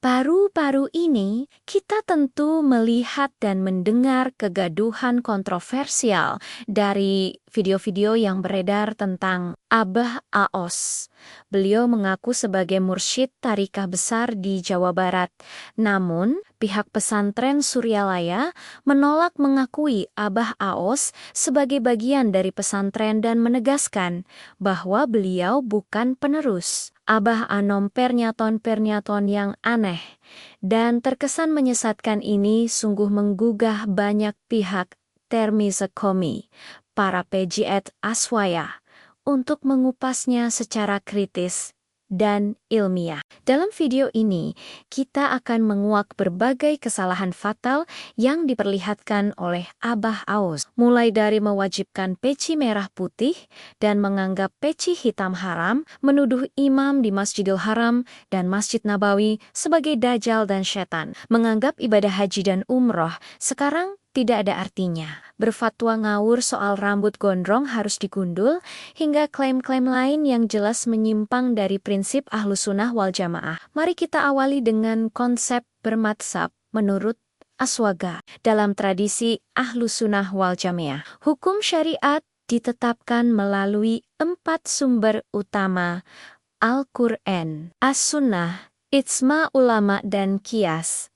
Paru-paru ini, kita tentu melihat dan mendengar kegaduhan kontroversial dari video-video yang beredar tentang Abah Aos. Beliau mengaku sebagai mursyid tarikah besar di Jawa Barat. Namun, pihak pesantren Suryalaya menolak mengakui Abah Aos sebagai bagian dari pesantren dan menegaskan bahwa beliau bukan penerus. Abah Anom pernyataan-pernyataan yang aneh dan terkesan menyesatkan ini sungguh menggugah banyak pihak termisekomi, para pegiat Aswaya, untuk mengupasnya secara kritis dan ilmiah. Dalam video ini, kita akan menguak berbagai kesalahan fatal yang diperlihatkan oleh Abah Aos, mulai dari mewajibkan peci merah putih dan menganggap peci hitam haram, menuduh imam di Masjidil Haram dan Masjid Nabawi sebagai dajjal dan setan, menganggap ibadah haji dan umroh sekarang tidak ada artinya, berfatwa ngawur soal rambut gondrong harus digundul, hingga klaim-klaim lain yang jelas menyimpang dari prinsip Ahlus Sunnah wal Jamaah. Mari kita awali dengan konsep bermadzhab menurut Aswaga. Dalam tradisi Ahlus Sunnah wal Jamaah, hukum syariat ditetapkan melalui 4 sumber utama: Al-Quran, As-Sunnah, Ijma ulama, dan Qiyas.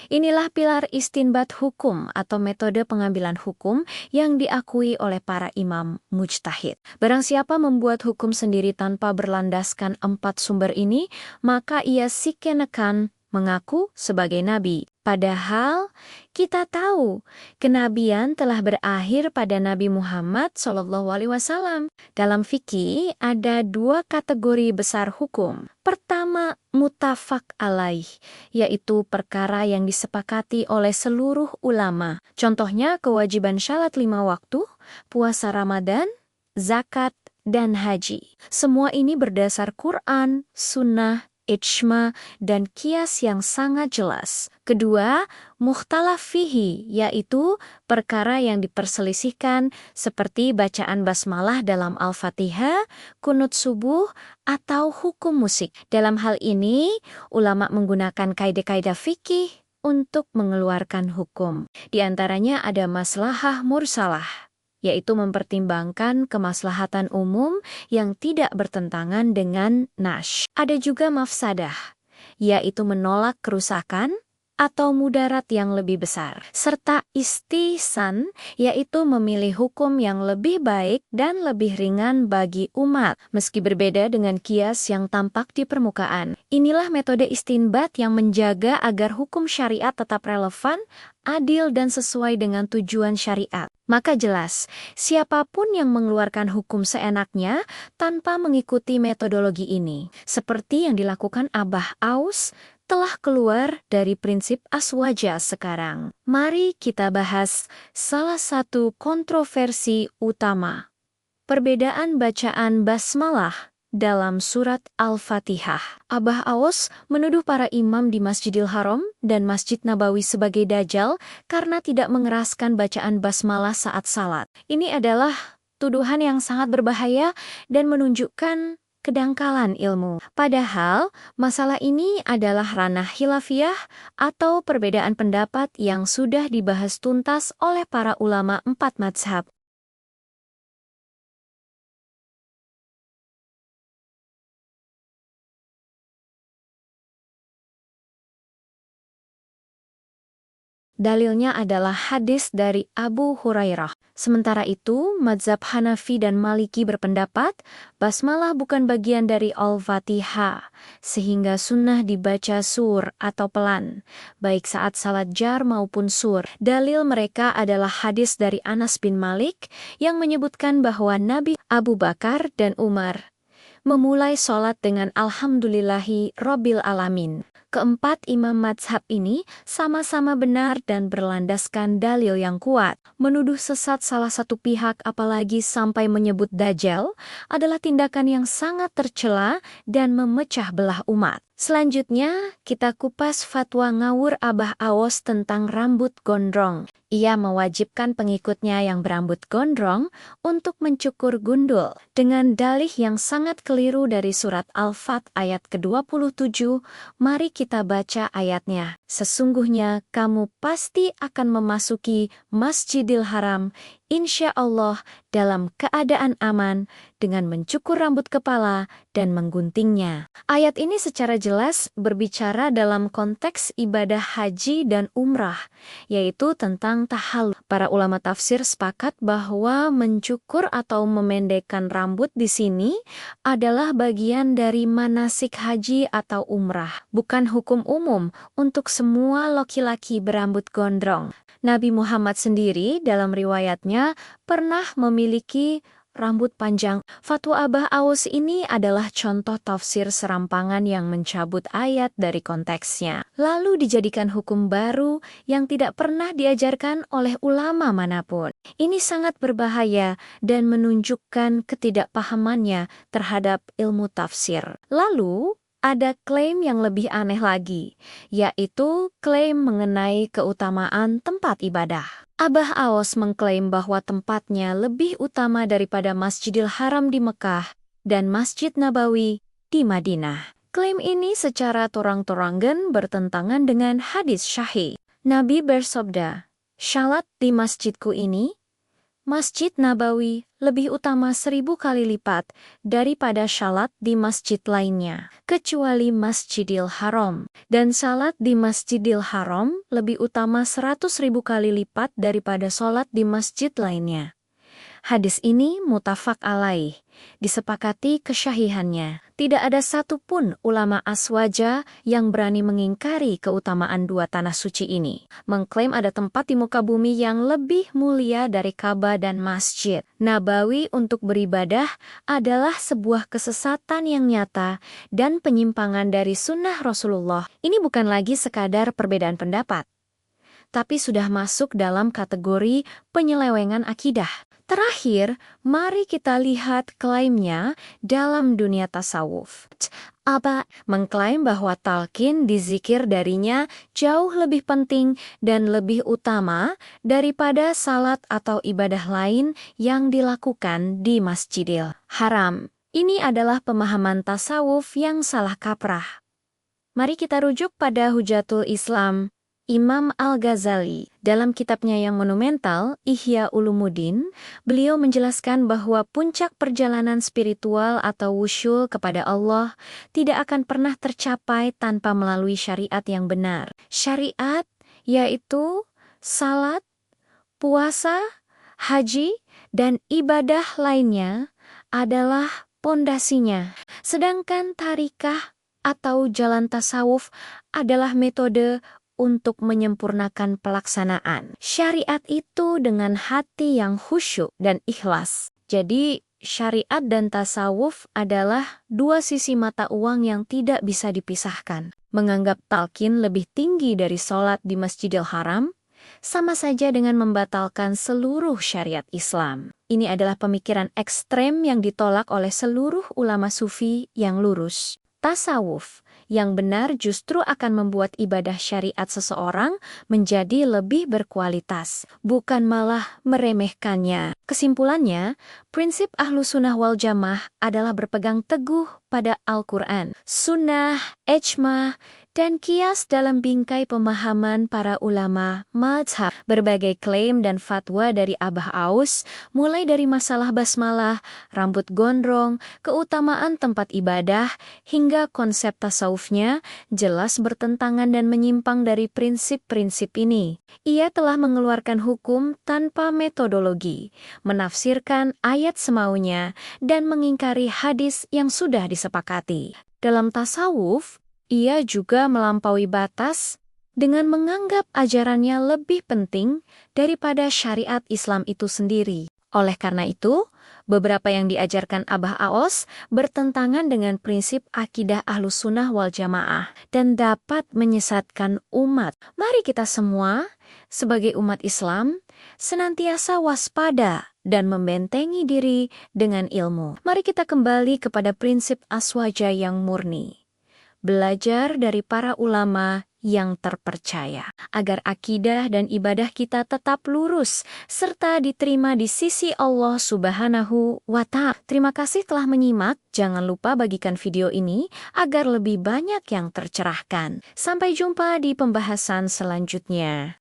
Inilah pilar istinbat hukum atau metode pengambilan hukum yang diakui oleh para imam mujtahid. Barang siapa membuat hukum sendiri tanpa berlandaskan 4 sumber ini, maka ia sikenekan mengaku sebagai nabi. Padahal kita tahu kenabian telah berakhir pada Nabi Muhammad SAW. Dalam fikih ada 2 kategori besar hukum. Pertama, mutafak alaih, yaitu perkara yang disepakati oleh seluruh ulama. Contohnya kewajiban syalat 5 waktu, puasa Ramadan, zakat, dan haji. Semua ini berdasar Quran, sunnah, ijma, dan qiyas yang sangat jelas. Kedua, mukhtalaf fihi, yaitu perkara yang diperselisihkan seperti bacaan basmalah dalam Al-Fatihah, kunut subuh, atau hukum musik. Dalam hal ini, ulama menggunakan kaidah-kaidah fikih untuk mengeluarkan hukum. Di antaranya ada maslahah mursalah, yaitu mempertimbangkan kemaslahatan umum yang tidak bertentangan dengan nash. Ada juga mafsadah, yaitu menolak kerusakan atau mudarat yang lebih besar. Serta istihsan, yaitu memilih hukum yang lebih baik dan lebih ringan bagi umat, meski berbeda dengan qiyas yang tampak di permukaan. Inilah metode istinbat yang menjaga agar hukum syariat tetap relevan, adil, dan sesuai dengan tujuan syariat. Maka jelas, siapapun yang mengeluarkan hukum seenaknya tanpa mengikuti metodologi ini, seperti yang dilakukan Abah Aos, telah keluar dari prinsip aswaja sekarang. Mari kita bahas salah satu kontroversi utama: perbedaan bacaan basmalah dalam surat Al-Fatihah. Abah Aos menuduh para imam di Masjidil Haram dan Masjid Nabawi sebagai dajjal karena tidak mengeraskan bacaan basmalah saat salat. Ini adalah tuduhan yang sangat berbahaya dan menunjukkan kedangkalan ilmu. Padahal, masalah ini adalah ranah khilafiyah atau perbedaan pendapat yang sudah dibahas tuntas oleh para ulama 4 mazhab. Dalilnya adalah hadis dari Abu Hurairah. Sementara itu, mazhab Hanafi dan Maliki berpendapat basmalah bukan bagian dari Al-Fatihah, sehingga sunnah dibaca sur atau pelan, baik saat salat jar maupun sur. Dalil mereka adalah hadis dari Anas bin Malik yang menyebutkan bahwa Nabi Abu Bakar dan Umar memulai sholat dengan Alhamdulillahi Rabbil Alamin. Keempat imam mazhab ini sama-sama benar dan berlandaskan dalil yang kuat. Menuduh sesat salah satu pihak apalagi sampai menyebut dajjal adalah tindakan yang sangat tercela dan memecah belah umat. Selanjutnya, kita kupas fatwa ngawur Abah Aos tentang rambut gondrong. Ia mewajibkan pengikutnya yang berambut gondrong untuk mencukur gundul. Dengan dalih yang sangat keliru dari surat Al-Fat ayat ke-27, mari kita baca ayatnya. Sesungguhnya kamu pasti akan memasuki Masjidil Haram, insya Allah dalam keadaan aman, dengan mencukur rambut kepala dan mengguntingnya. Ayat ini secara jelas berbicara dalam konteks ibadah haji dan umrah, yaitu tentang tahallul. Para ulama tafsir sepakat bahwa mencukur atau memendekkan rambut di sini adalah bagian dari manasik haji atau umrah, bukan hukum umum untuk semua laki-laki berambut gondrong. Nabi Muhammad sendiri dalam riwayatnya pernah memiliki rambut panjang. Fatwa Abah Aos ini adalah contoh tafsir serampangan yang mencabut ayat dari konteksnya, lalu dijadikan hukum baru yang tidak pernah diajarkan oleh ulama manapun. Ini sangat berbahaya dan menunjukkan ketidakpahamannya terhadap ilmu tafsir. Lalu, ada klaim yang lebih aneh lagi, yaitu klaim mengenai keutamaan tempat ibadah. Abah Aos mengklaim bahwa tempatnya lebih utama daripada Masjidil Haram di Mekah dan Masjid Nabawi di Madinah. Klaim ini secara torang-torangan bertentangan dengan hadis syahih. Nabi bersabda, "Shalat di masjidku ini, Masjid Nabawi, lebih utama 1000 kali lipat daripada salat di masjid lainnya, kecuali Masjidil Haram. Dan salat di Masjidil Haram lebih utama 100.000 kali lipat daripada salat di masjid lainnya." Hadis ini muttafaq alaih, disepakati kesyahihannya. Tidak ada satupun ulama aswaja yang berani mengingkari keutamaan dua tanah suci ini. Mengklaim ada tempat di muka bumi yang lebih mulia dari Ka'bah dan Masjid Nabawi untuk beribadah adalah sebuah kesesatan yang nyata dan penyimpangan dari sunnah Rasulullah. Ini bukan lagi sekadar perbedaan pendapat, tapi sudah masuk dalam kategori penyelewengan akidah. Terakhir, mari kita lihat klaimnya dalam dunia tasawuf. Abah mengklaim bahwa talqin dizikir darinya jauh lebih penting dan lebih utama daripada salat atau ibadah lain yang dilakukan di Masjidil Haram. Ini adalah pemahaman tasawuf yang salah kaprah. Mari kita rujuk pada Hujatul Islam, Imam Al-Ghazali. Dalam kitabnya yang monumental, Ihya Ulumuddin, beliau menjelaskan bahwa puncak perjalanan spiritual atau wusyul kepada Allah tidak akan pernah tercapai tanpa melalui syariat yang benar. Syariat yaitu salat, puasa, haji, dan ibadah lainnya adalah pondasinya. Sedangkan tarikah atau jalan tasawuf adalah metode untuk menyempurnakan pelaksanaan syariat itu dengan hati yang khusyuk dan ikhlas. Jadi, syariat dan tasawuf adalah dua sisi mata uang yang tidak bisa dipisahkan. Menganggap talqin lebih tinggi dari sholat di Masjidil Haram sama saja dengan membatalkan seluruh syariat Islam. Ini adalah pemikiran ekstrem yang ditolak oleh seluruh ulama sufi yang lurus. Tasawuf yang benar justru akan membuat ibadah syariat seseorang menjadi lebih berkualitas, bukan malah meremehkannya. Kesimpulannya, prinsip Ahlus Sunnah wal Jamaah adalah berpegang teguh pada Al-Quran, Sunnah, Ijma', dan kias dalam bingkai pemahaman para ulama mazhab. Berbagai klaim dan fatwa dari Abah Aos, mulai dari masalah basmalah, rambut gondrong, keutamaan tempat ibadah, hingga konsep tasawufnya, jelas bertentangan dan menyimpang dari prinsip-prinsip ini. Ia telah mengeluarkan hukum tanpa metodologi, menafsirkan ayat semaunya, dan mengingkari hadis yang sudah disepakati. Dalam tasawuf, ia juga melampaui batas dengan menganggap ajarannya lebih penting daripada syariat Islam itu sendiri. Oleh karena itu, beberapa yang diajarkan Abah Aos bertentangan dengan prinsip akidah Ahlus Sunnah wal Jamaah dan dapat menyesatkan umat. Mari kita semua, sebagai umat Islam, senantiasa waspada dan membentengi diri dengan ilmu. Mari kita kembali kepada prinsip aswaja yang murni. belajar dari para ulama yang terpercaya, agar akidah dan ibadah kita tetap lurus, serta diterima di sisi Allah Subhanahu wa Ta'ala. Terima kasih telah menyimak, jangan lupa bagikan video ini agar lebih banyak yang tercerahkan. Sampai jumpa di pembahasan selanjutnya.